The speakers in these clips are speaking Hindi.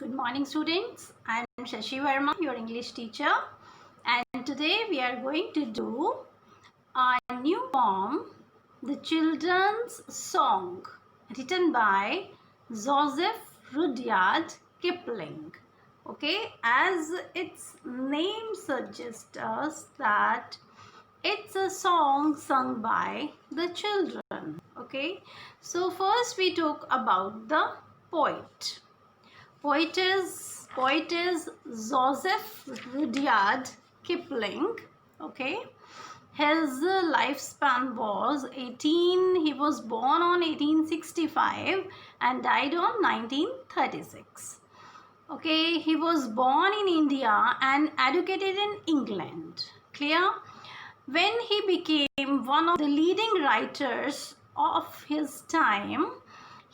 Good morning, students. I am Shashi Verma, your English teacher, and today we are going to do a new poem, The Children's Song, written by Joseph Rudyard Kipling. Okay, as its name suggests us that it's a song sung by the children. Okay, so first we talk about the poet. Poet is Joseph Rudyard Kipling. Okay, his lifespan was 18. He was born on 1865 and died on 1936. Okay, he was born in India and educated in England. Clear? When he became one of the leading writers of his time,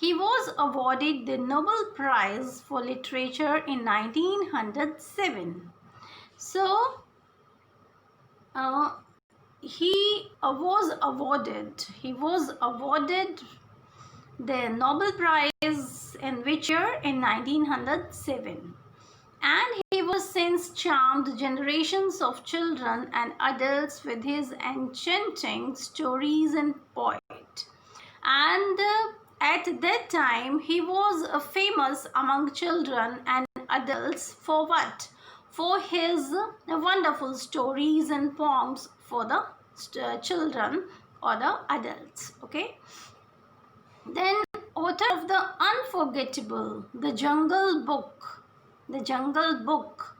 he was awarded the Nobel Prize for Literature in 1907. So, he was awarded the Nobel Prize in which year? In 1907. And he was since charmed generations of children and adults with his enchanting stories and poet. And at that time, he was famous among children and adults for what? For his wonderful stories and poems for the children or the adults. Okay. Then, author of the unforgettable The Jungle Book. The Jungle Book.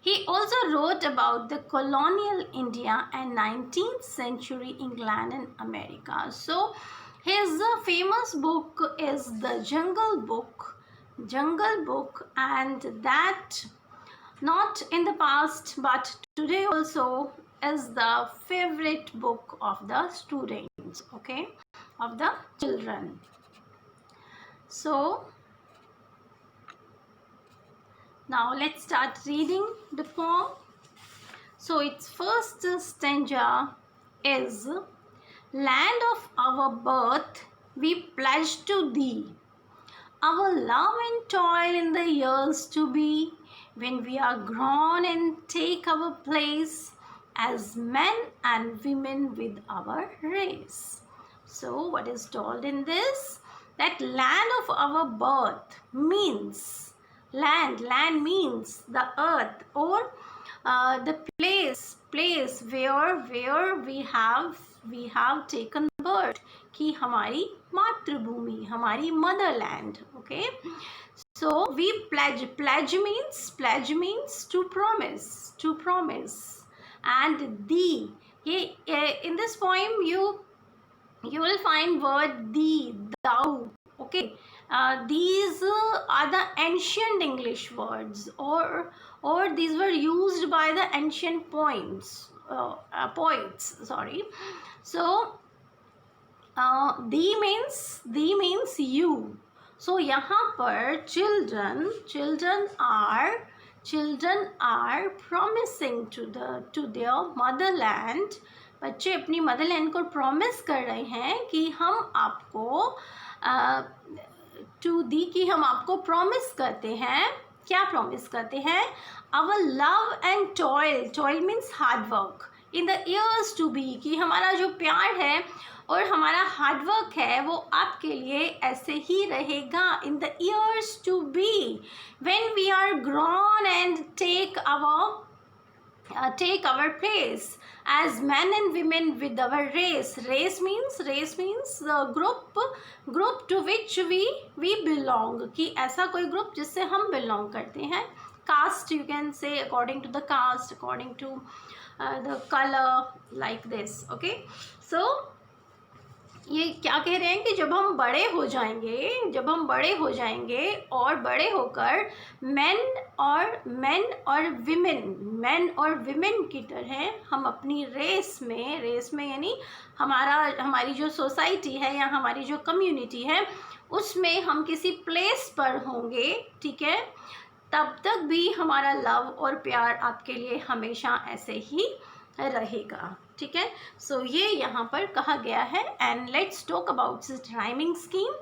He also wrote about the colonial India and 19th century England and America. So, his famous book is The Jungle Book. Jungle Book, and that not in the past but today also is the favorite book of the students, okay, of the children. So, now let's start reading the poem. So its first stanza is, land of our birth, we pledge to thee our love and toil in the years to be, when we are grown and take our place as men and women with our race. So what is told in this? That land of our birth means land means the earth or the place where we have taken birth, कि हमारी मातृभूमि, हमारी motherland. Okay, so we pledge means to promise, and thee, in this poem you will find word thee, thou. Okay, these are the ancient English words, or these were used by the ancient poets. Sorry. So thee means you. So यहाँ पर children are promising to their motherland. बच्चे अपनी मदरलैंड को प्रॉमिस कर रहे हैं कि हम आपको टू दी कि हम आपको प्रॉमिस करते हैं. क्या प्रॉमिस करते हैं? Our love and toil means hard work in the years to be, कि हमारा जो प्यार है और हमारा हार्ड वर्क है वो आपके लिए ऐसे ही रहेगा in the years to be, when we are grown and take our place as men and women with our race. Race means the group to which we belong, कि ऐसा कोई ग्रुप जिससे हम belong करते हैं. Caste, you can say according to the caste, according to the color, like this. Okay, so ये क्या कह रहे हैं कि जब हम बड़े हो जाएंगे और बड़े होकर मेन और विमेन की तरह हम अपनी रेस में यानी हमारी जो सोसाइटी है या हमारी जो कम्युनिटी है उसमें हम किसी प्लेस पर होंगे. ठीक है, तब तक भी हमारा लव और प्यार आपके लिए हमेशा ऐसे ही रहेगा. ठीक है, सो ये यहाँ पर कहा गया है. And let's talk about this rhyming scheme.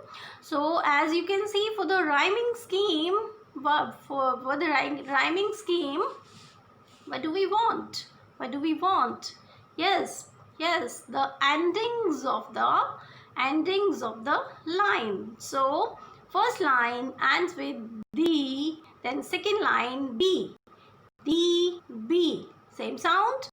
So as you can see, for the rhyming scheme for the rhyming scheme, what do we want? What do we want? Yes, yes, the endings of the line. So first line ends with the, then second line B, D, B, same sound.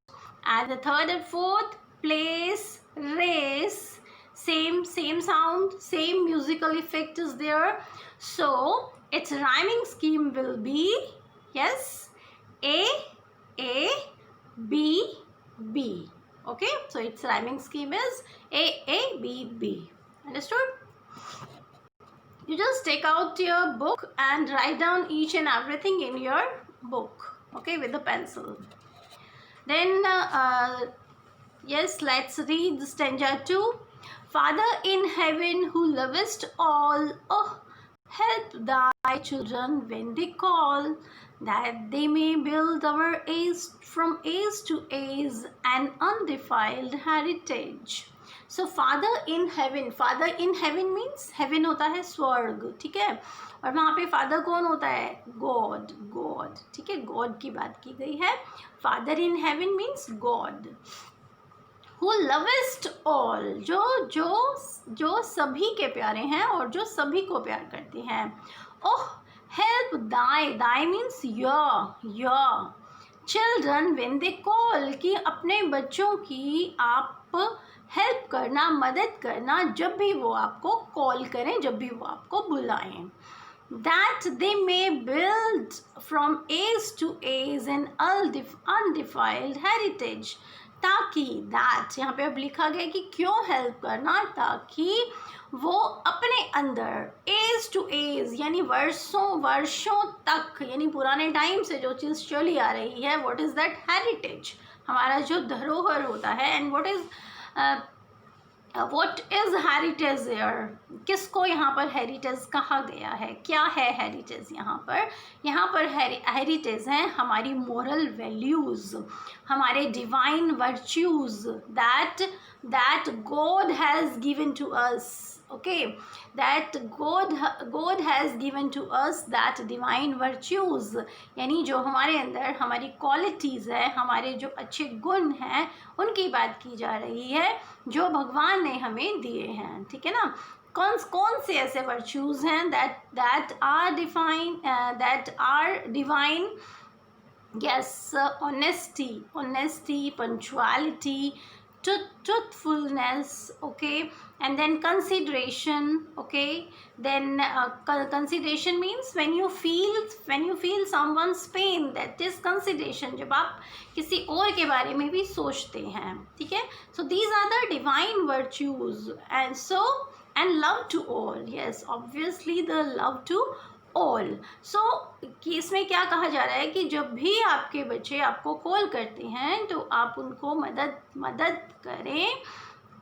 And the third and fourth, place, race, same sound, same musical effect is there. So its rhyming scheme will be, yes, A, B, B. Okay, so its rhyming scheme is A, B, B. Understood? You just take out your book and write down each and everything in your book, okay, with a pencil. Then yes, let's read the stanza 2. Father in heaven who lovest all, oh, help thy children when they call, that they may build our age from age to age an undefiled heritage. So father in heaven means heaven होता है स्वर्ग, ठीक है, और वहाँ पे फादर कौन होता है? गॉड, गॉड, ठीक है, गॉड की बात की गई है. Father in heaven means God. Who lovest all, जो सभी के प्यारे हैं और जो सभी को प्यार करते हैं. ओह, help thy means your children when they call, कि अपने बच्चों की आप हेल्प करना, मदद करना जब भी वो आपको कॉल करें, जब भी वो आपको बुलाएं. That they may build from age to age an undefiled heritage, ताकि that यहाँ पे अब लिखा गया कि क्यों हेल्प करना, ताकि वो अपने अंदर एज टू एज यानी वर्षों तक, यानी पुराने टाइम से जो चीज़ चली आ रही है, व्हाट इज़ दैट हेरिटेज, हमारा जो धरोहर होता है. And what is heritage here, किसको यहाँ पर हेरिटेज कहा गया है, क्या है हेरिटेज यहाँ पर हेरिटेज हैं हमारी मोरल वैल्यूज़, हमारे divine virtues that God has given to us. Okay, that God has given to us that divine virtues, यानी जो हमारे अंदर हमारी क्वालिटीज़ है, हमारे जो अच्छे गुण हैं, उनकी बात की जा रही है जो भगवान ने हमें दिए हैं. ठीक है ना. कौन से ऐसे वर्च्यूज़ हैं that are divine? Yes, honesty, punctuality, truthfulness, okay, and then consideration, okay. Then consideration means when you feel someone's pain, that is consideration, जब आप किसी और के बारे में भी सोचते हैं. ठीक है. So these are the divine virtues, and love to all. Yes, obviously the love to all. So कि इसमें क्या कहा जा रहा है कि जब भी आपके बच्चे आपको कॉल करते हैं तो आप उनको मदद करें.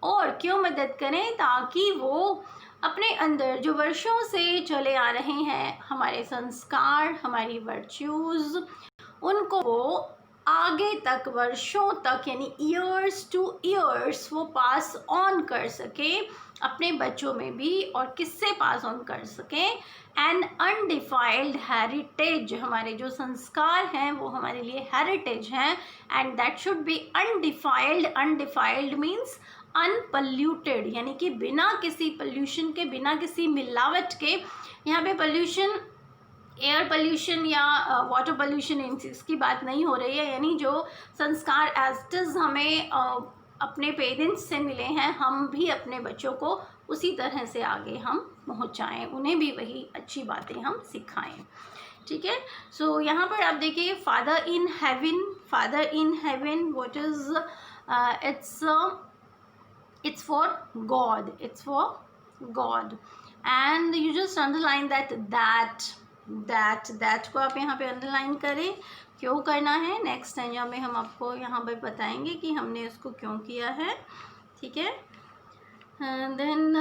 और क्यों मदद करें? ताकि वो अपने अंदर जो वर्षों से चले आ रहे हैं हमारे संस्कार, हमारी वर्च्यूज़, उनको वो आगे तक, वर्षों तक, यानी ईयर्स टू ईयर्स वो पास ऑन कर सकें अपने बच्चों में भी. और किससे पास ऑन कर सकें? एन अनडिफाइल्ड हेरिटेज, हमारे जो संस्कार हैं वो हमारे लिए हेरिटेज हैं. And that should be undefiled means unpolluted, यानी कि बिना किसी पोल्यूशन के, बिना किसी मिलावट के. यहाँ पे पोल्यूशन, एयर पोल्यूशन या वाटर पोल्यूशन, इसकी बात नहीं हो रही है. यानी जो संस्कार एज इट इज़ हमें अपने पेरेंट्स से मिले हैं, हम भी अपने बच्चों को उसी तरह से आगे हम पहुंचाएं, उन्हें भी वही अच्छी बातें हम सिखाएं. ठीक है. सो यहाँ पर आप देखिए father in heaven, what is it's for God, and you just underline that को आप यहाँ पे अंडरलाइन करें. क्यों करना है नेक्स्ट स्टैंजा में हम आपको यहाँ पे बताएंगे कि हमने इसको क्यों किया है. ठीक है. Then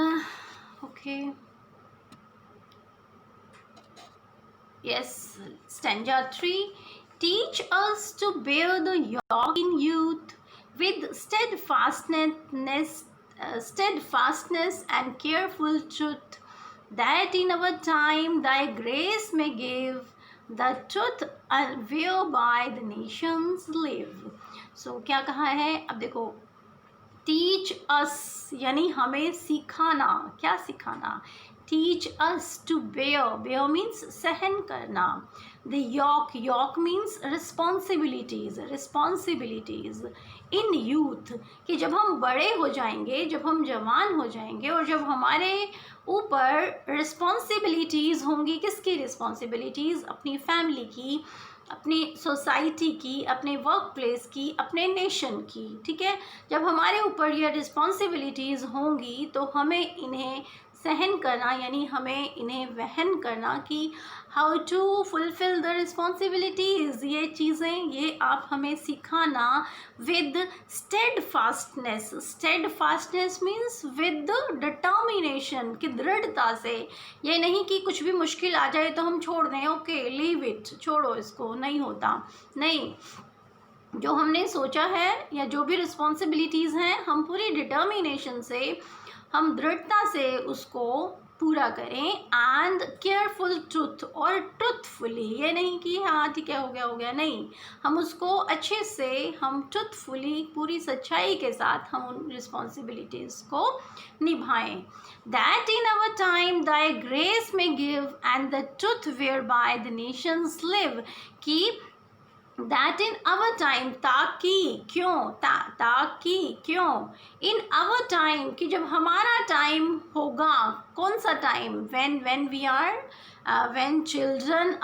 okay, yes, stanza 3. Teach us to bear the yoke in youth with steadfastness and careful truth, that in our time thy grace may give the truth whereby the nations live. So क्या कहा है, अब देखो, टीच अस यानी हमें सिखाना, क्या सिखाना, teach us to bear, bear means सहन करना, the yoke, yoke means responsibilities, responsibilities in youth, कि जब हम बड़े हो जाएंगे, जब हम जवान हो जाएंगे और जब हमारे ऊपर रिस्पॉन्सिबिलिटीज़ होंगी, किसकी रिस्पॉन्सिबिलिटीज़, अपनी फैमिली की, अपनी सोसाइटी की, अपने वर्क प्लेस की, अपने नेशन की, ठीक है। जब हमारे ऊपर ये रिस्पॉन्सिबिलिटीज़ होंगी तो हमें इन्हें सहन करना, यानी हमें इन्हें वहन करना, कि how to fulfil the responsibilities, ये चीज़ें, ये आप हमें सिखाना with steadfastness, steadfastness means with determination, कि दृढ़ता से, ये नहीं कि कुछ भी मुश्किल आ जाए तो हम छोड़ दें, ओके लीव इट, छोड़ो इसको, नहीं होता, नहीं, जो हमने सोचा है या जो भी रिस्पॉन्सिबिलिटीज़ हैं, हम पूरी डिटर्मिनेशन से, हम दृढ़ता से उसको पूरा करें, एंड केयरफुल ट्रुथ, और ट्रुथफुली, ये नहीं कि हाँ ठीक है हो गया, नहीं, हम उसको अच्छे से, हम ट्रुथफुली, पूरी सच्चाई के साथ हम उन रिस्पॉन्सिबिलिटीज़ को निभाएं। That in our time thy grace may give and the truth whereby the nations live, कि दैट इन आवर टाइम, ताकि, क्यों, ताकि, क्यों, इन आवर टाइम, कि जब हमारा टाइम होगा, कौन सा time, when we are when children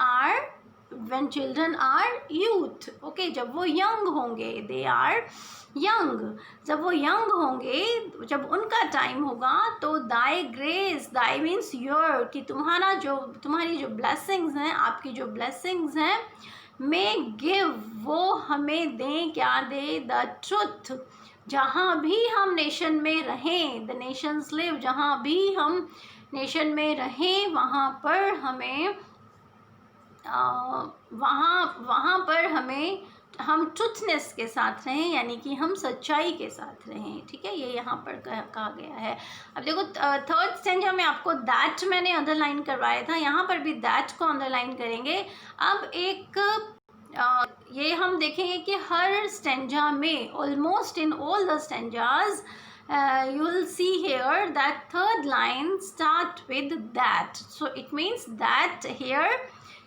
are youth, okay, जब वो यंग होंगे, they are यंग, जब वो यंग होंगे, जब उनका टाइम होगा, तो दाई ग्रेस, दाई मीन्स योर, कि तुम्हारा जो, तुम्हारी जो ब्लेसिंग्स हैं, आपकी जो ब्लेसिंग्स हैं, में गिव, वो हमें दें, क्या दे, द ट्रुथ, जहाँ भी हम नेशन में रहें, द नेशंस लिव, जहाँ भी हम नेशन में रहें, वहाँ पर हमें वहाँ पर हमें, हम ट्रुथनेस के साथ रहें, यानी कि हम सच्चाई के साथ रहें, ठीक है, ये यहाँ पर कहा गया है। अब देखो थर्ड स्टेंजा में आपको दैट मैंने अंडरलाइन करवाया था, यहाँ पर भी दैट को अंडरलाइन करेंगे। अब एक ये हम देखेंगे कि हर स्टेंजा में, almost in all the stanzas, you will see here that third line start with that, so it means that here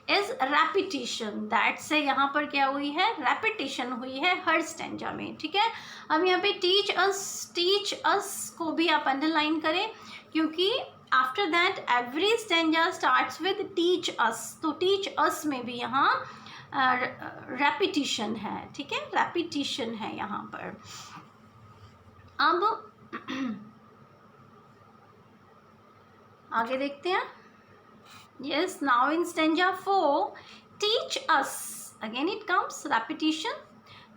is repetition, that से यहाँ पर क्या हुई है, repetition हुई है हर स्टेंजा में, ठीक है। अब यहाँ पे teach us को भी आप अंडरलाइन करें, क्योंकि after that every stanza starts with teach us, तो teach us में भी यहाँ repetition है, ठीक है, repetition है यहाँ पर। अब आगे देखते हैं। Yes, now in stanza 4, teach us, again it comes repetition,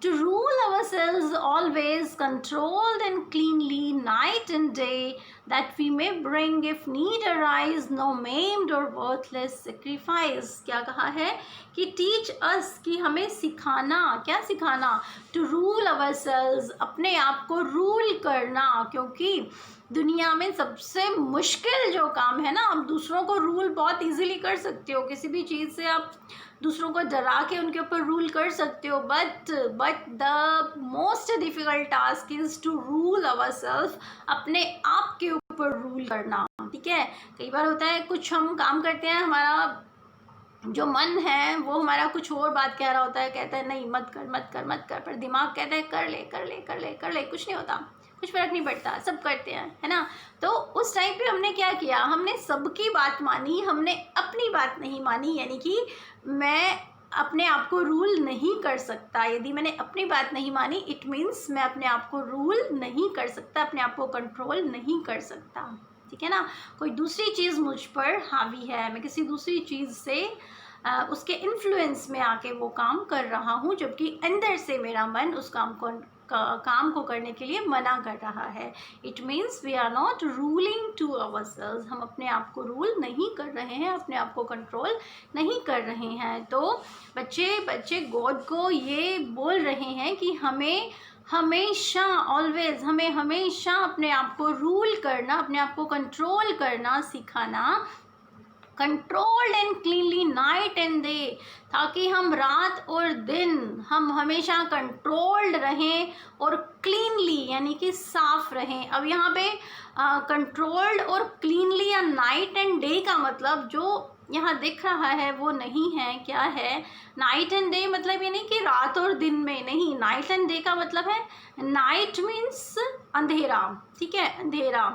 to rule ourselves always controlled and cleanly night and day, that we may bring if need arise no maimed or worthless sacrifice। क्या कहा है कि teach us, कि हमें सिखाना, क्या सिखाना, to rule ourselves, अपने आप को रूल करना, क्योंकि दुनिया में सबसे मुश्किल जो काम है ना, आप दूसरों को रूल बहुत इजीली कर सकते हो, किसी भी चीज़ से आप दूसरों को डरा के उनके ऊपर रूल कर सकते हो, but the most difficult task is to rule ourself, अपने आप के ऊपर रूल करना, ठीक है। कई बार होता है कुछ हम काम करते हैं, हमारा जो मन है वो हमारा कुछ और बात कह रहा होता है, कहता है नहीं मत कर मत कर मत कर, पर दिमाग कहता है कर ले कर ले कर ले कर ले, कुछ नहीं होता, कुछ फर्क नहीं पड़ता, सब करते हैं, है ना। तो उस टाइम पे हमने क्या किया, हमने सबकी बात मानी, हमने अपनी बात नहीं मानी, यानी कि मैं अपने आप को रूल नहीं कर सकता, यदि मैंने अपनी बात नहीं मानी, इट मीन्स मैं अपने आप को रूल नहीं कर सकता, अपने आप को कंट्रोल नहीं कर सकता, ठीक है ना। कोई दूसरी चीज़ मुझ पर हावी है, मैं किसी दूसरी चीज़ से उसके इन्फ्लुएंस में आके वो काम कर रहा हूँ, जबकि अंदर से मेरा मन उस काम को करने के लिए मना कर रहा है। It means we are not ruling to ourselves, हम अपने आप को रूल नहीं कर रहे हैं, अपने आप को कंट्रोल नहीं कर रहे हैं। तो बच्चे गॉड को ये बोल रहे हैं कि हमें हमेशा ऑलवेज, हमें हमेशा अपने आप को रूल करना, अपने आप को कंट्रोल करना सिखाना, controlled and cleanly night and day, ताकि हम रात और दिन हम हमेशा कंट्रोल्ड रहें और क्लीनली यानी कि साफ रहें। अब यहाँ पे कंट्रोल्ड और क्लीनली या नाइट एंड डे का मतलब जो यहाँ दिख रहा है वो नहीं है। क्या है नाइट एंड डे? मतलब ये नहीं कि रात और दिन में, नहीं। नाइट एंड डे का मतलब है नाइट मीन्स अंधेरा, ठीक है, अंधेरा,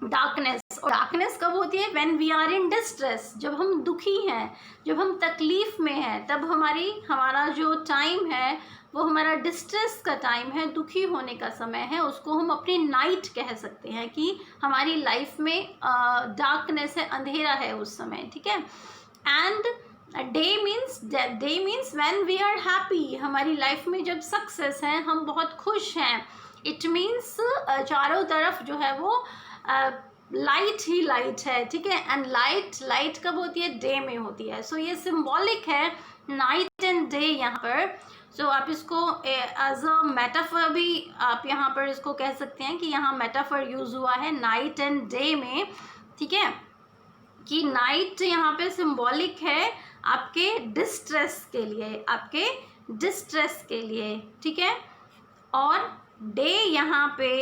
डार्कनेस। और डार्कनेस कब होती है? When we are in distress, जब हम दुखी हैं, जब हम तकलीफ में हैं, तब हमारा जो टाइम है वो हमारा डिस्ट्रेस का टाइम है, दुखी होने का समय है। उसको हम अपनी नाइट कह सकते हैं कि हमारी लाइफ में डार्कनेस है, अंधेरा है उस समय, ठीक है। And day means when we are happy, हमारी लाइफ में जब सक्सेस है, हम बहुत खुश हैं। इट मीन्स चारों तरफ जो है वो लाइट ही लाइट है, ठीक है। एंड लाइट कब होती है? डे में होती है। सो ये सिंबॉलिक है नाइट एंड डे यहाँ पर। सो आप इसको एज अ मेटाफर भी आप यहाँ पर इसको कह सकते हैं कि यहाँ मेटाफर यूज हुआ है नाइट एंड डे में, ठीक है, कि नाइट यहाँ पे सिंबॉलिक है आपके डिस्ट्रेस के लिए, आपके डिस्ट्रेस के लिए, ठीक है। और डे यहाँ पे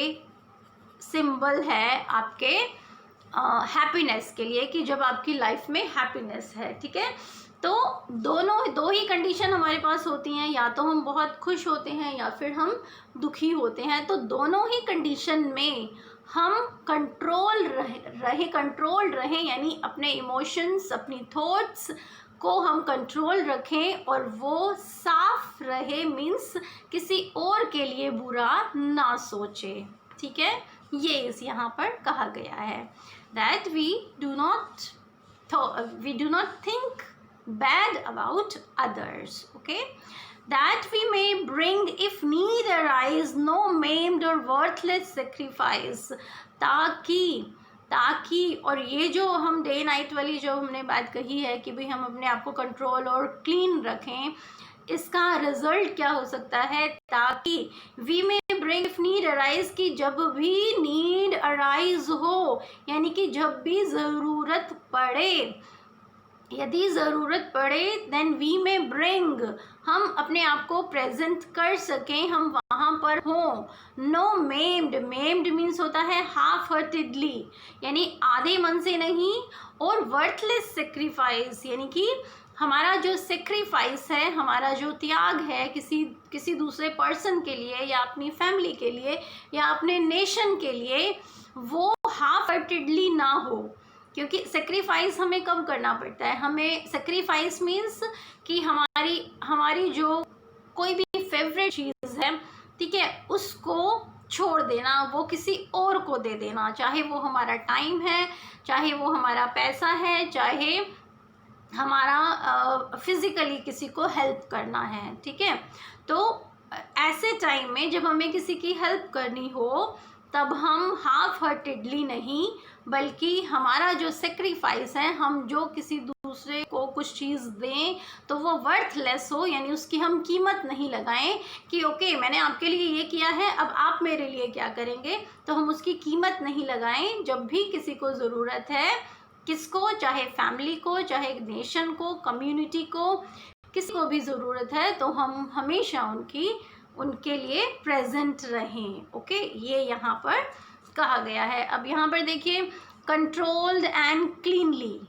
सिंबल है आपके हैप्पीनेस के लिए, कि जब आपकी लाइफ में हैप्पीनेस है, ठीक है। तो दो ही कंडीशन हमारे पास होती हैं, या तो हम बहुत खुश होते हैं या फिर हम दुखी होते हैं। तो दोनों ही कंडीशन में हम कंट्रोल रहें यानी अपने इमोशंस, अपनी थॉट्स को हम कंट्रोल रखें और वो साफ रहे, मीन्स किसी और के लिए बुरा ना सोचे, ठीक है। ये इस यहाँ पर कहा गया है that we do not think bad about others, okay, that we may bring if need arise no maimed or worthless sacrifice, ताकि और ये जो हम डे नाइट वाली जो हमने बात कही है कि भाई हम अपने आप को कंट्रोल और क्लीन रखें, इसका रिजल्ट क्या हो सकता है? ताकि वी में ब्रिंग इफ नीड अराइज, की जब भी नीड अराइज हो यानी कि जब भी ज़रूरत पड़े, यदि ज़रूरत पड़े, देन वी में ब्रिंग, हम अपने आप को प्रेजेंट कर सकें, हम वहाँ पर हों। नो मेम्ड मीन्स होता है हाफ हार्टेडली यानी आधे मन से नहीं, और वर्थलेस सेक्रीफाइस यानी कि हमारा जो सेक्रीफाइस है, हमारा जो त्याग है किसी दूसरे पर्सन के लिए या अपनी फैमिली के लिए या अपने नेशन के लिए, वो हाफ हार्टेडली ना हो। क्योंकि सेक्रीफाइस हमें कब करना पड़ता है? हमें सेक्रीफाइस मीन्स कि हमारी जो कोई भी फेवरेट चीज़ है, ठीक है, उसको छोड़ देना, वो किसी और को दे देना, चाहे वो हमारा टाइम है, चाहे वो हमारा पैसा है, चाहे हमारा फिज़िकली किसी को हेल्प करना है, ठीक है। तो ऐसे टाइम में जब हमें किसी की हेल्प करनी हो, तब हम हाफ हार्टेडली नहीं, बल्कि हमारा जो सेक्रीफाइस है, हम जो किसी दूसरे को कुछ चीज़ दें तो वो वर्थलेस हो, यानी उसकी हम कीमत नहीं लगाएं कि ओके मैंने आपके लिए ये किया है, अब आप मेरे लिए क्या करेंगे। तो हम उसकी कीमत नहीं लगाएं। जब भी किसी को ज़रूरत है, किसको, चाहे फैमिली को, चाहे नेशन को, कम्युनिटी को, किसी को भी ज़रूरत है, तो हम हमेशा उनके लिए प्रेजेंट रहें, ओके। ये यहाँ पर कहा गया है। अब यहाँ पर देखिए कंट्रोल्ड एंड क्लीनली,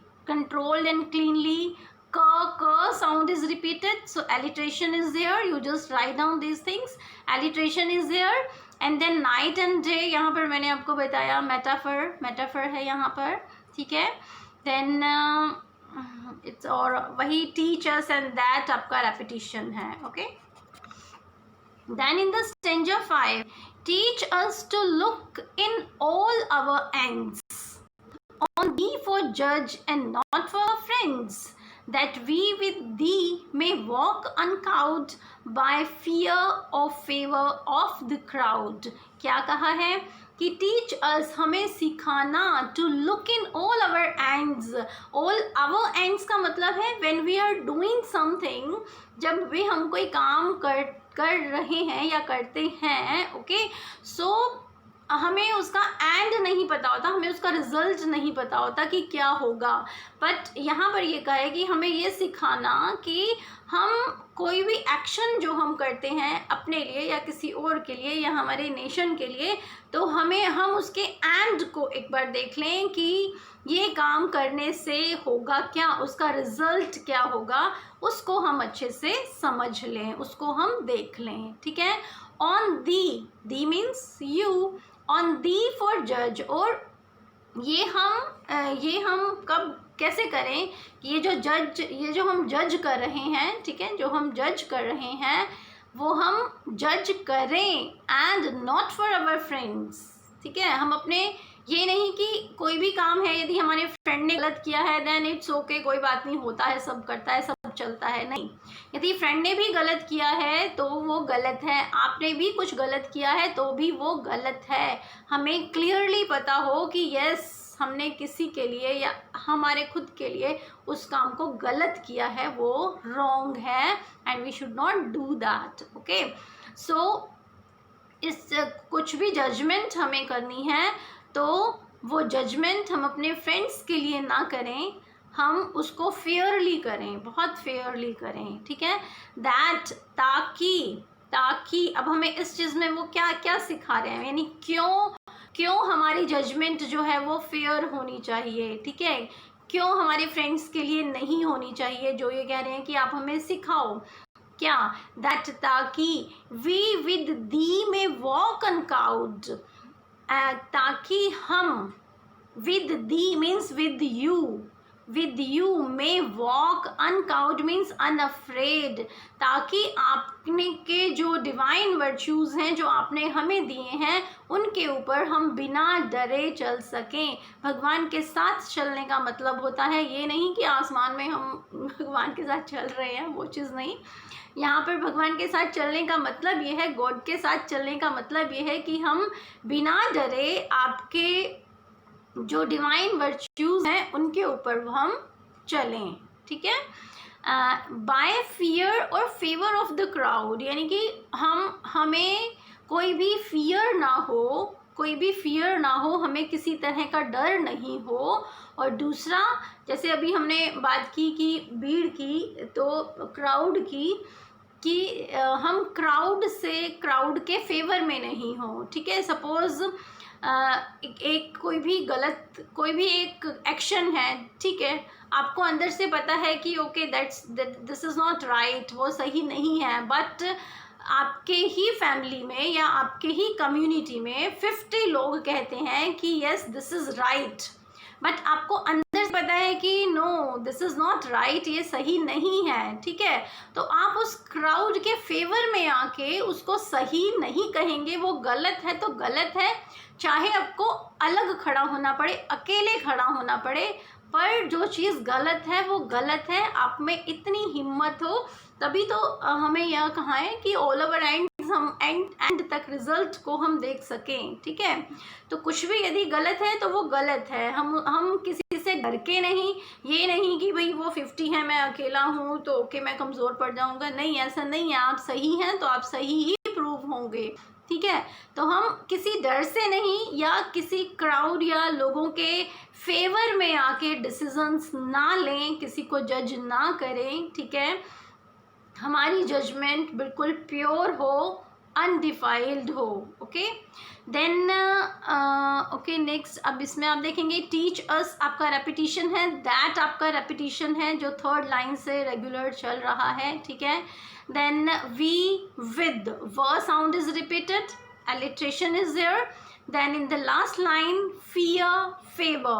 क sound is repeated, so alliteration is there, you just write down this things, alliteration is there. And then night and day, यहाँ पर मैंने आपको बताया मेटाफर है यहाँ पर, ठीक है। देन इट्स और वही टीच अस एंड दैट आपका रेपिटेशन है, okay. Then in the stanza 5, teach us to look in all our ends on thee for judge and not for friends, that we with thee may walk uncowed by fear or favor of the crowd. क्या कहा है कि टीच अस, हमें सिखाना, to look in all our ends. All our ends का मतलब है when we are doing something, जब भी हम कोई काम कर रहे हैं या करते हैं, ओके। सो हमें उसका एंड नहीं पता होता, हमें उसका रिजल्ट नहीं पता होता कि क्या होगा। बट यहाँ पर ये कहा है कि हमें ये सिखाना कि हम कोई भी एक्शन जो हम करते हैं अपने लिए या किसी और के लिए या हमारे नेशन के लिए, तो हम उसके एंड को एक बार देख लें कि ये काम करने से होगा क्या, उसका रिजल्ट क्या होगा, उसको हम अच्छे से समझ लें, उसको हम देख लें। ठीक है। On the means you, on the for जज, और ये हम कब कैसे करें कि ये जो हम जज कर रहे हैं, ठीक है, जो हम जज कर रहे हैं वो हम जज करें and not for our friends. ठीक है। हम अपने, ये नहीं कि कोई भी काम है यदि हमारे फ्रेंड ने गलत किया है देन इट्स ओके, कोई बात नहीं, होता है, सब करता है, सब चलता है, नहीं। यदि फ्रेंड ने भी गलत किया है तो वो गलत है, आपने भी कुछ गलत किया है तो भी वो गलत है। हमें क्लियरली पता हो कि यस हमने किसी के लिए या हमारे खुद के लिए उस काम को गलत किया है, वो रॉन्ग है and we should not do that. Okay. So इस कुछ भी जजमेंट हमें करनी है तो वो जजमेंट हम अपने फ्रेंड्स के लिए ना करें, हम उसको फेयरली करें, बहुत फेयरली करें। ठीक है। दैट, ताकि अब हमें इस चीज़ में वो क्या क्या सिखा रहे हैं, यानी क्यों हमारी जजमेंट जो है वो फेयर होनी चाहिए। ठीक है। क्यों हमारे फ्रेंड्स के लिए नहीं होनी चाहिए, जो ये कह रहे हैं कि आप हमें सिखाओ क्या, दैट ताकि वी विद दी में वॉक अनकाउड, ताकि हम with the means with you में वॉक अनकाउड मीन्स अनअफ्रेड, ताकि आपने के जो डिवाइन वर्च्यूज़ हैं जो आपने हमें दिए हैं उनके ऊपर हम बिना डरे चल सकें। भगवान के साथ चलने का मतलब होता है ये नहीं कि आसमान में हम भगवान के साथ चल रहे हैं, वो चीज़ नहीं। यहाँ पर भगवान के साथ चलने का मतलब ये है, गॉड के साथ चलने का मतलब ये है कि हम बिना डरे आपके जो डिवाइन वर्च्यूज़ हैं उनके ऊपर हम चलें। ठीक है। बाय फियर और फेवर ऑफ द क्राउड, यानी कि हमें कोई भी फियर ना हो, हमें किसी तरह का डर नहीं हो। और दूसरा, जैसे अभी हमने बात की कि भीड़ की, तो क्राउड की, कि हम क्राउड के फेवर में नहीं हो। ठीक है। सपोज़ कोई भी एक एक्शन है, ठीक है, आपको अंदर से पता है कि okay this is not right, वो सही नहीं है, बट आपके ही फैमिली में या आपके ही कम्युनिटी में 50 लोग कहते हैं कि yes this is right, but आपको अंदर से पता है कि no this is not right, ये सही नहीं है। ठीक है। तो आप उस क्राउड के फेवर में आके उसको सही नहीं कहेंगे, वो गलत है तो गलत है, चाहे आपको अलग खड़ा होना पड़े, अकेले खड़ा होना पड़े, पर जो चीज़ गलत है वो गलत है। आप में इतनी हिम्मत हो तभी तो हमें यह कहा है कि ऑल ओवर हम एंड तक रिजल्ट को हम देख सकें। ठीक है। तो कुछ भी यदि गलत है तो वो गलत है, हम किसी से डर के नहीं, ये नहीं कि भाई वो 50 है मैं अकेला हूँ तो ओके मैं कमज़ोर पड़ जाऊँगा, नहीं, ऐसा नहीं है। आप सही हैं तो आप सही ही प्रूव होंगे। ठीक है। तो हम किसी डर से नहीं या किसी क्राउड या लोगों के फेवर में आके डिसीजंस ना लें, किसी को जज ना करें। ठीक है। हमारी जजमेंट बिल्कुल प्योर हो, अनडिफाइल्ड हो। ओके। देन ओके नेक्स्ट, अब इसमें आप देखेंगे टीच अस आपका रेपिटिशन है, दैट आपका रेपिटिशन है जो थर्ड लाइन से रेगुलर चल रहा है। ठीक है। then we with व sound is repeated, alliteration is there, then in the last line fear, favor,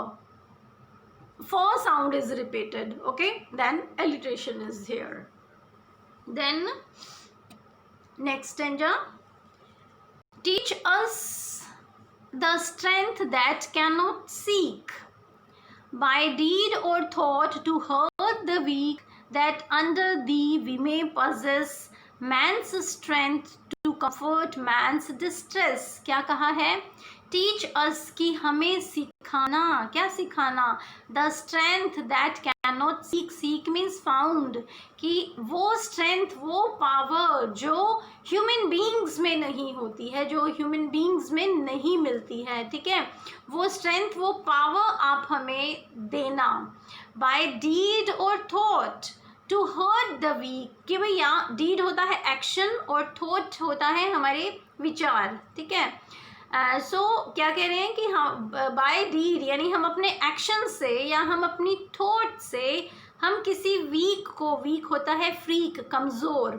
for sound is repeated. Okay, then alliteration is here. Then next stanza, teach us the strength that cannot seek by deed or thought to hurt the weak, that under thee we may possess man's strength to comfort man's distress. क्या कहा है? teach us, कि हमें सिखाना, क्या सिखाना? the strength that can not seek, seek means found, कि वो स्ट्रेंथ, वो पावर जो ह्यूमन बींग्स में नहीं होती है, जो ह्यूमन बींग्स में नहीं मिलती है, ठीक है, वो स्ट्रेंथ, वो पावर आप हमें देना। बाय डीड और thought to hurt the weak, कि भैया डीड होता है एक्शन और थॉट होता है हमारे विचार, ठीक है। सो क्या कह रहे हैं कि हम बाय डीड यानी हम अपने एक्शन से या हम अपनी थॉट से हम किसी वीक को, वीक होता है फ्रीक, कमज़ोर,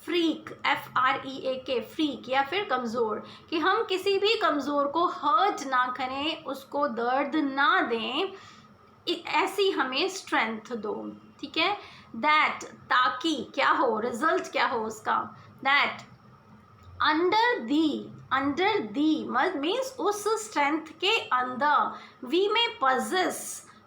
फ्रीक FREAK, फ्रीक या फिर कमज़ोर, कि हम किसी भी कमज़ोर को हर्ट ना करें, उसको दर्द ना दें, ऐसी हमें स्ट्रेंथ दो, ठीक है। दैट, ताकि क्या हो, रिजल्ट क्या हो उसका, दैट अंडर दी मीन्स उस स्ट्रेंथ के अंदर, वी में पजेस,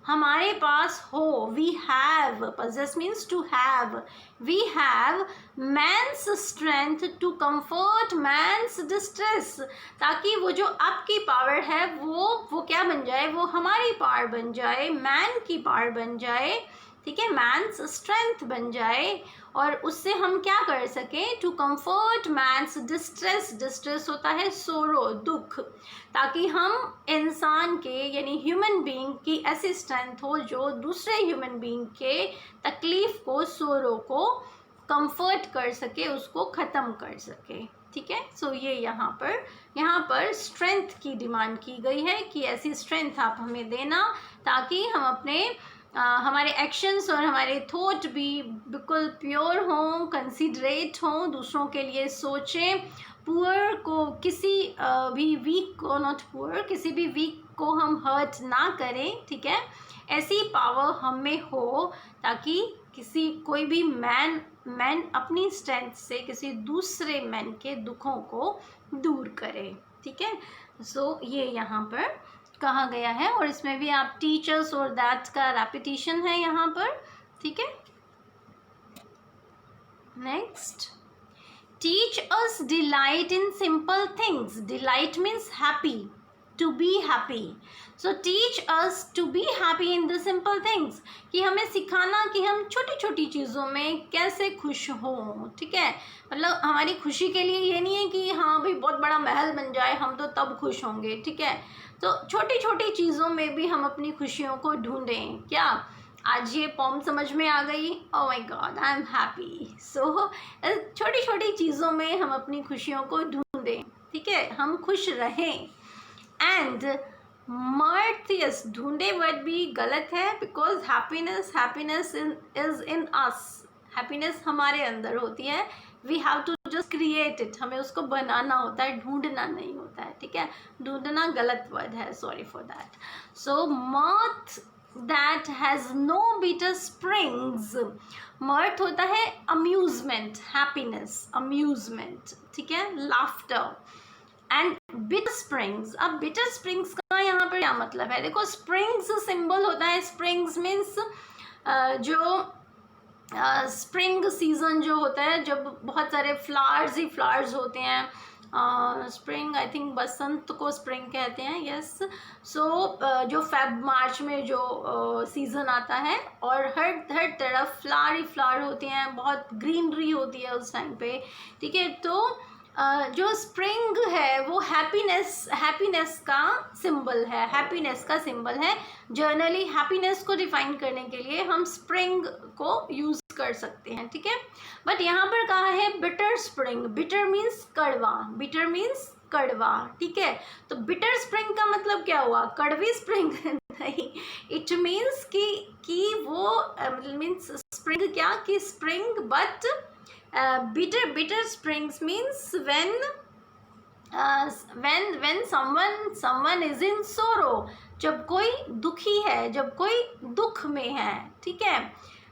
हमारे पास हो, we have, possess means to have, we have man's strength to comfort man's distress, ताकि वो जो आपकी पावर है वो क्या बन जाए, वो हमारी पावर बन जाए, मैन की पावर बन जाए, ठीक है, मैंस स्ट्रेंथ बन जाए, और उससे हम क्या कर सकें, to comfort man's distress, distress होता है सोरो, दुख, ताकि हम इंसान के यानी ह्यूमन बीइंग की ऐसी स्ट्रेंथ हो जो दूसरे ह्यूमन बीइंग के तकलीफ को, सोरो को कंफर्ट कर सके, उसको ख़त्म कर सके, ठीक है। सो ये यहाँ पर स्ट्रेंथ की डिमांड की गई है कि ऐसी स्ट्रेंथ आप हमें देना ताकि हम अपने हमारे एक्शंस और हमारे थॉट भी बिल्कुल प्योर हों, कंसिडरेट हों, दूसरों के लिए सोचें, पुअर को किसी भी वीक को, नॉट पुअर, किसी भी वीक को हम हर्ट ना करें, ठीक है, ऐसी पावर हम में हो ताकि कोई भी मैन अपनी स्ट्रेंथ से किसी दूसरे मैन के दुखों को दूर करे, ठीक है। सो ये यहाँ पर कहा गया है, और इसमें भी आप टीचर्स और दैट का रेपिटेशन है यहाँ पर, ठीक है। Next, teach us delight in simple things, delight means happy, to be happy, so teach us to be happy in the simple things, कि हमें सिखाना कि हम छोटी छोटी चीज़ों में कैसे खुश हों, ठीक है, मतलब हमारी खुशी के लिए ये नहीं है कि हाँ भाई बहुत बड़ा महल बन जाए हम तो तब खुश होंगे, ठीक है, तो छोटी छोटी चीज़ों में भी हम अपनी खुशियों को ढूंढें। क्या आज ये पॉम समझ में आ गई? Oh my god, I am happy. So छोटी छोटी चीज़ों में हम अपनी खुशियों को ढूंढें, ठीक है, हम खुश रहें। एंड मर्थ, यस, ढूंढे वर्ड भी गलत है, because happiness is in us, happiness हमारे अंदर होती है, we have to just create it, हमें उसको बनाना होता है, ढूंढना नहीं होता है, ठीक है, ढूंढना गलत वर्ड है, sorry for that. So mirth that has no bitter springs, mirth होता है अम्यूजमेंट, हैप्पीनेस, अम्यूजमेंट, ठीक है, लाफ्टर, एंड बिटर स्प्रिंग्स। अब बिटर स्प्रिंग्स का यहाँ पर क्या मतलब है, देखो स्प्रिंग्स सिंबल होता है, स्प्रिंग्स मीन्स जो स्प्रिंग सीजन जो होता है जब बहुत सारे फ्लावर्स ही फ्लावर्स होते हैं, स्प्रिंग आई थिंक बसंत को स्प्रिंग कहते हैं, यस। सो जो फेब मार्च में जो सीज़न आता है और हर तरफ फ्लावर ही फ्लावर होते हैं, बहुत ग्रीनरी होती है उस टाइम पे, ठीक है। तो जो स्प्रिंग है वो हैप्पीनेस का सिंबल है, हैप्पीनेस का सिंबल है। जनरली हैप्पीनेस को डिफाइन करने के लिए हम स्प्रिंग को यूज़ कर सकते हैं, ठीक है। बट यहाँ पर कहा है बिटर स्प्रिंग, बिटर मीन्स कड़वा, बिटर मीन्स कड़वा, ठीक है। तो बिटर स्प्रिंग का मतलब क्या हुआ, कड़वी स्प्रिंग नहीं, इट मीन्स कि वो मीन्स स्प्रिंग क्या, कि spring but bitter springs means when someone is in sorrow, जब कोई दुखी है, जब कोई दुख में है, ठीक है।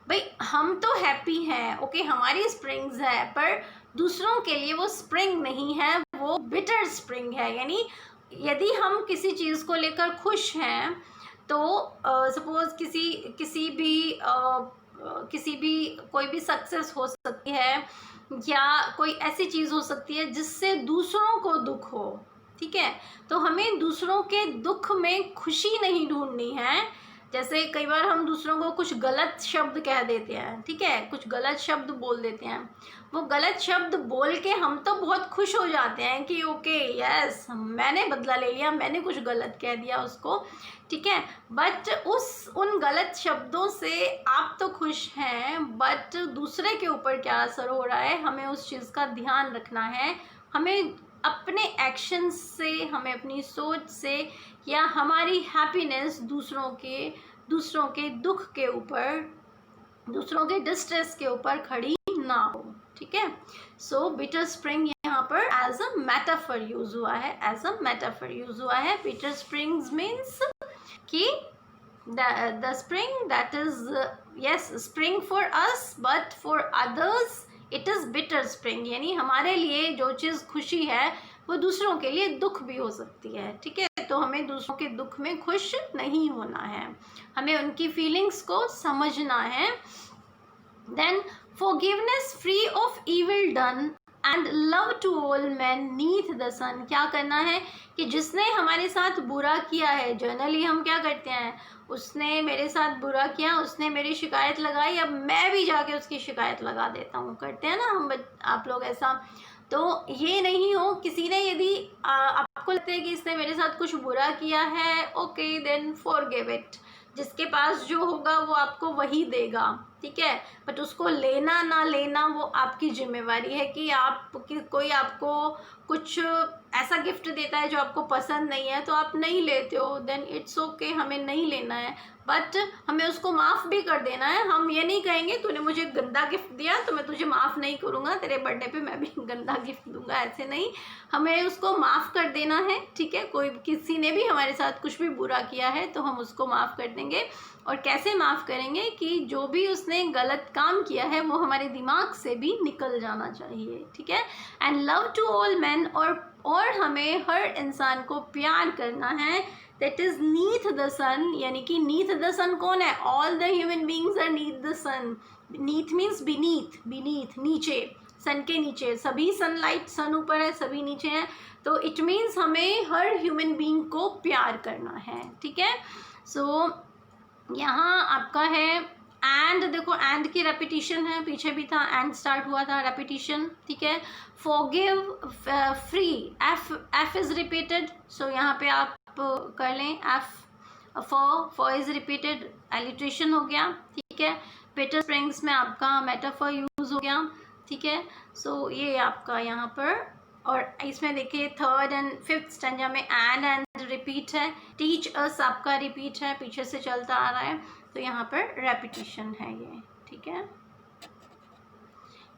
भाई हम तो हैप्पी हैं, ओके, हमारी स्प्रिंग्स है, पर दूसरों के लिए वो स्प्रिंग नहीं है, वो बिटर स्प्रिंग है। यानी यदि हम किसी चीज़ को लेकर खुश हैं तो सपोज किसी भी कोई भी सक्सेस हो सकती है या कोई ऐसी चीज़ हो सकती है जिससे दूसरों को दुख हो, ठीक है। तो हमें दूसरों के दुख में खुशी नहीं ढूंढनी है, जैसे कई बार हम दूसरों को कुछ गलत शब्द कह देते हैं, ठीक है, कुछ गलत शब्द बोल देते हैं। वो गलत शब्द बोल के हम तो बहुत खुश हो जाते हैं कि ओके यस मैंने बदला ले लिया, मैंने कुछ गलत कह दिया उसको, ठीक है। बट उन गलत शब्दों से आप तो खुश हैं, बट दूसरे के ऊपर क्या असर हो रहा है हमें उस चीज़ का ध्यान रखना है। हमें अपने एक्शंस से, हमें अपनी सोच से, या हमारी हैप्पीनेस दूसरों के दुख के ऊपर, दूसरों के डिस्ट्रेस के ऊपर खड़ी ना हो, ठीक है। सो बिटर स्प्रिंग यहाँ पर एज अ मेटाफर यूज हुआ है, एज अ मेटाफर यूज हुआ है। बिटर स्प्रिंग्स मीन्स कि the spring that is yes spring for us but for others it is bitter spring, यानी हमारे लिए जो चीज़ खुशी है वो दूसरों के लिए दुख भी हो सकती है, ठीक है। तो हमें दूसरों के दुख में खुश नहीं होना है, हमें उनकी फीलिंग्स को समझना है। Then forgiveness free of evil done and love to all man neath the sun, क्या करना है कि जिसने हमारे साथ बुरा किया है, जनरली हम क्या करते हैं, उसने मेरे साथ बुरा किया, उसने मेरी शिकायत लगाई, अब मैं भी जाके उसकी शिकायत लगा देता हूँ, करते हैं ना हम आप लोग ऐसा। तो ये नहीं हो, किसी ने यदि आपको लगता है कि इसने मेरे साथ कुछ बुरा किया है, ओके देन फॉरगिव इट, जिसके पास जो होगा वो आपको वही देगा, ठीक है। बट उसको लेना ना लेना वो आपकी जिम्मेवारी है कि कोई आपको कुछ ऐसा गिफ्ट देता है जो आपको पसंद नहीं है तो आप नहीं लेते हो, देन इट्स ओके, हमें नहीं लेना है, बट हमें उसको माफ़ भी कर देना है। हम ये नहीं कहेंगे तूने मुझे गंदा गिफ्ट दिया तो मैं तुझे माफ़ नहीं करूँगा, तेरे बर्थडे पे मैं भी गंदा गिफ्ट दूंगा, ऐसे नहीं, हमें उसको माफ़ कर देना है, ठीक है। कोई किसी ने भी हमारे साथ कुछ भी बुरा किया है तो हम उसको माफ़ कर देंगे। और कैसे माफ़ करेंगे कि जो भी उसने गलत काम किया है वो हमारे दिमाग से भी निकल जाना चाहिए, ठीक है। And love to all man, और हमें हर इंसान को प्यार करना है, that is neath the sun, यानी कि नीथ द सन कौन है, all the human beings are neath the sun. Neath means beneath, beneath नीचे, सन के नीचे, सभी सनलाइट सन ऊपर है, सभी नीचे हैं, तो इट मीन्स हमें हर ह्यूमन बींग को प्यार करना है, ठीक है। सो यहाँ आपका है एंड, देखो एंड की रेपिटिशन है, पीछे भी था एंड स्टार्ट हुआ था, रेपिटिशन, ठीक है। Forgive free, F is repeated, so यहाँ पे आप कर लें F, for is repeated, alliteration हो गया, ठीक है। बिटर स्प्रिंग्स में आपका मेटाफर यूज हो गया, ठीक है। सो ये आपका यहाँ पर, और इसमें देखिए थर्ड एंड फिफ्थ स्टैंजा में एंड रिपीट है, टीच अस आपका रिपीट है, पीछे से चलता आ रहा है, तो यहाँ पर रेपिटिशन है ये, ठीक है।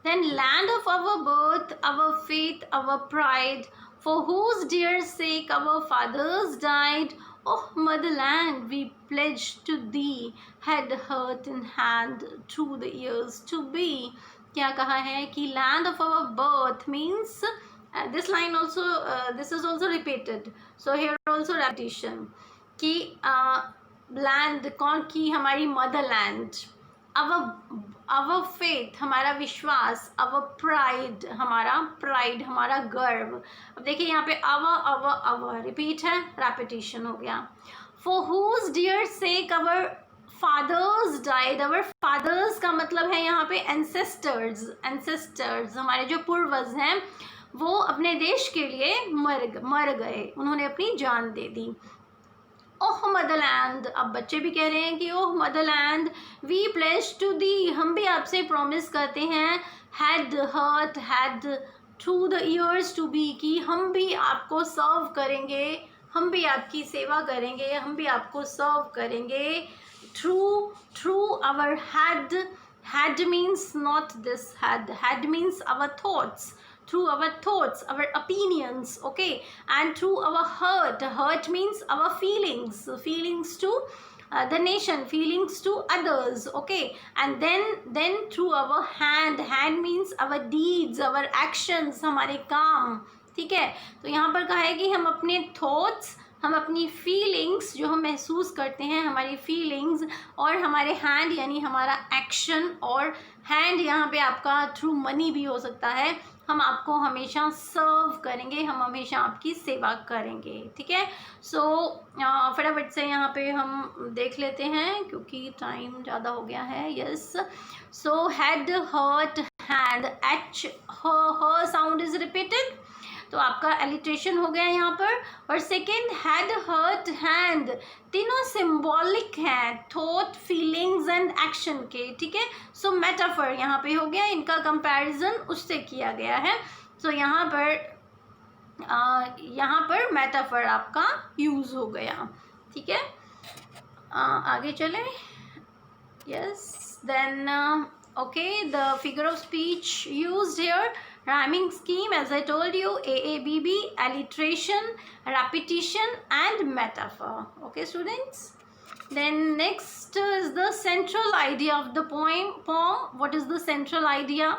Then land of our birth, our faith, our pride, for whose dear sake our fathers died, oh motherland we pledge to thee, head, heart and hand through the years to be। क्या कहा है कि land of our birth means this line also this is also repeated, so here also repetition कि land कौन की, हमारी motherland, our faith हमारा विश्वास, our pride हमारा प्राइड, हमारा गर्व। अब देखिए यहाँ पे our रिपीट है, रेपिटिशन हो गया। for whose dear sake our fathers died, our fathers का मतलब है यहाँ पे ancestors, हमारे जो पूर्वज हैं वो अपने देश के लिए मर गए, उन्होंने अपनी जान दे दी। ओह मदरलैंड, अब बच्चे भी कह रहे हैं कि oh motherland, we pledge to thee, हम भी आपसे प्रॉमिस करते हैं, head, heart, head, through the years to be, कि हम भी आपको सर्व करेंगे, हम भी आपकी सेवा करेंगे, हम भी आपको सर्व करेंगे, through our head means not this head means our thoughts, through our thoughts, our opinions, okay, and through our hurt means our feelings to the nation, feelings to others, okay, and then through our hand means our deeds, our actions, हमारे काम, ठीक है। तो यहाँ पर कहा है कि हम अपने thoughts, हम अपनी फीलिंग्स जो हम महसूस करते हैं, हमारी फीलिंग्स और हमारे हैंड यानी हमारा एक्शन, और हैंड यहाँ पे आपका थ्रू मनी भी हो सकता है, हम आपको हमेशा सर्व करेंगे, हम हमेशा आपकी सेवा करेंगे, ठीक है। सो फटाफट से यहाँ पे हम देख लेते हैं क्योंकि टाइम ज़्यादा हो गया है। Yes, so head, hurt, hand, H, ह साउंड इज रिपीटेड, तो आपका एलिट्रेशन हो गया यहाँ पर। और सेकेंड, हेड, हर्ट, हैंड, तीनों सिंबॉलिक हैं थॉट, फीलिंग्स एंड एक्शन के, ठीक है। सो मेटाफर यहाँ पे हो गया, इनका कंपैरिजन उससे किया गया है। सो यहाँ पर मेटाफर आपका यूज हो गया, ठीक है। आगे चले। Yes, then okay, the figure of speech used here, rhyming scheme as I told you, AABB, alliteration, repetition and metaphor. Okay students, then next is the central idea of the poem. What is the central idea?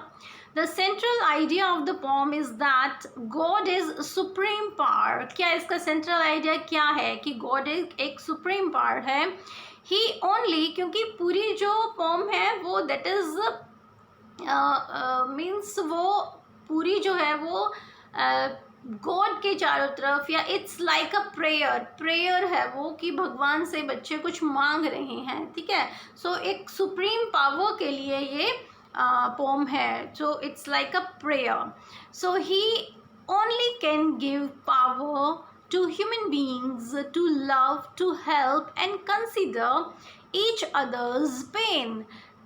The central idea of the poem is that God is supreme power. क्या इसका central idea क्या है कि God एक supreme power है। ही ओनली, क्योंकि पूरी जो पोम है वो दैट इज मीन्स वो पूरी जो है वो गॉड के चारों तरफ, या इट्स लाइक अ प्रेयर है वो कि भगवान से बच्चे कुछ मांग रहे हैं, ठीक है। सो एक सुप्रीम पावर के लिए ये पोम है, so it's like a prayer. So he only can give power to human beings to love, to help and consider each other's pain,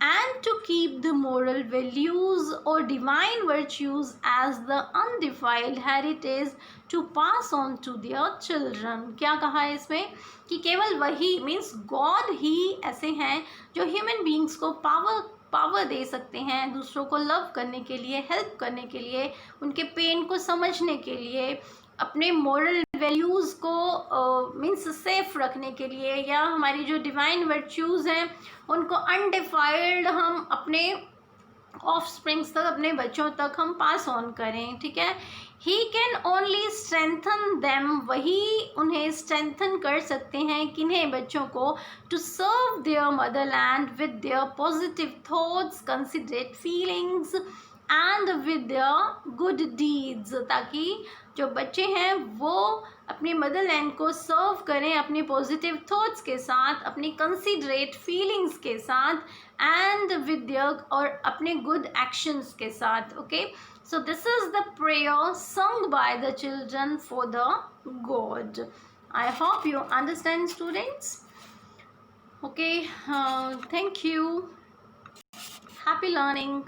and to keep the moral values or divine virtues as the undefiled heritage to pass on to their children. क्या कहा है इसमें कि केवल वही मीन्स गॉड ही ऐसे हैं जो ह्यूमन बींग्स को पावर दे सकते हैं, दूसरों को लव करने के लिए, हेल्प करने के लिए, उनके पेन को समझने के लिए, अपने मॉरल वैल्यूज़ को मीन्स सेफ रखने के लिए, या हमारी जो डिवाइन वर्च्यूज़ हैं उनको अनडिफाइल्ड हम अपने ऑफस्प्रिंग्स तक, अपने बच्चों तक हम पास ऑन करें, ठीक है। He can only strengthen them, वही उन्हें स्ट्रेंथन कर सकते हैं किन्हें, बच्चों को, to serve their motherland with their positive thoughts, considerate feelings and with their good deeds, ताकि जो बच्चे हैं वो अपने मदरलैंड को सर्व करें अपने पॉजिटिव थॉट्स के साथ, अपनी कंसिडरेट फीलिंग्स के साथ, एंड विद देयर, और अपने गुड एक्शंस के साथ। Okay, so this is the prayer sung by the children for the God. I hope you understand students. Okay, thank you. Happy learning.